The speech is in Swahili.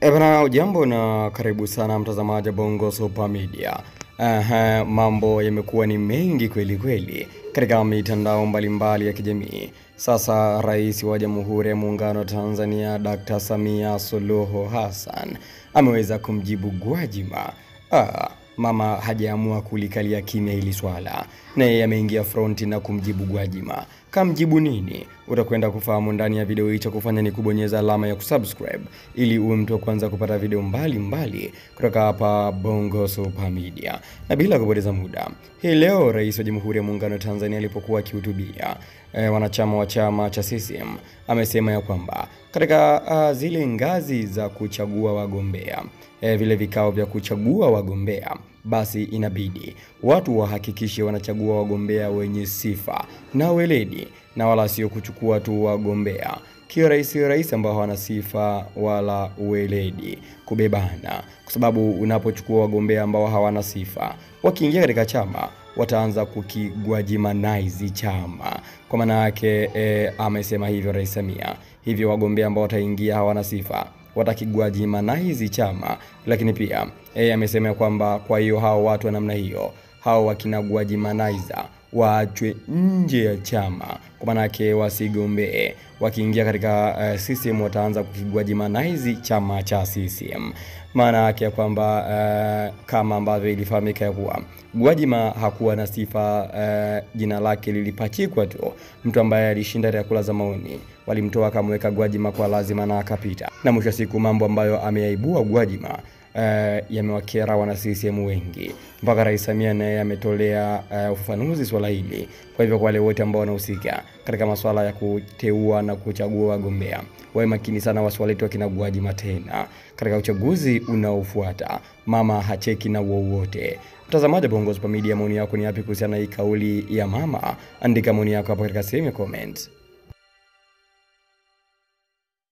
Ebana, ujambo na karibu sana mtazamaji Bongo Super Media. Mambo yamekuwa ni mengi kweli kweli katika mitandao mbalimbali ya kijamii. Sasa Rais wa Jamhuri ya Muungano wa Tanzania Dr. Samia Suluhu Hassan ameweza kumjibu Gwajima. Mama hajaamua kulikalia kimya hili swala, naye ameingia fronti na kumjibu Gwajima. Kamjibu nini? Utakwenda kufahamu ndani ya video hii. Cha kufanya ni kubonyeza alama ya kusubscribe ili uwe mtu wa kwanza kupata video mbalimbali kutoka hapa Bongo Super Media. Na bila kupoteza muda, hii leo Rais wa Jamhuri ya Muungano wa Tanzania alipokuwa akihutubia wanachama wa chama cha CCM amesema ya kwamba katika zile ngazi za kuchagua wagombea, vile vikao vya kuchagua wagombea, basi inabidi watu wahakikishe wanachagua wagombea wenye sifa na weledi, na wala sio kuchukua tu wagombea rais ambao hawana sifa wala weledi kubebana, kwa sababu unapochukua wagombea ambao hawana sifa, wakiingia katika chama wataanza kukigwajimanize chama. Kwa maana yake amesema hivyo Rais Samia, hivyo wagombea ambao wataingia hawana sifa watakigwajimanize chama. Lakini pia amesema kwamba kwa hiyo hao watu wa namna hiyo, hao wakina Gwajimanize waachwe nje ya chama, kwa maana yake wasigombee. Wakiingia katika CCM wataanza kukigwajimanize chama cha CCM. Maana yake kwamba kama ambavyo ilifahamika kuwa Gwajima hakuwa na sifa, jina lake lilipachikwa tu. Mtu ambaye alishinda katika kura za maoni walimtoa akamweka Gwajima kwa lazima na akapita. Na mwisho siku mambo ambayo ameyaibua Gwajima yamewakera wana CCM wengi, mpaka Rais Samia naye ametolea ufafanuzi swala hili. Kwa hivyo kwa wale wote ambao wanahusika katika masuala ya kuteua na kuchagua wagombea, wawe makini sana wasiwalete wakina Gwajima tena katika uchaguzi unaofuata. Mama hacheki na wowote. Mtazamaji Bongo Super Media, maoni yako ni yapi kuhusiana na hii kauli ya mama? Andika maoni yako hapo katika sehemu ya comment.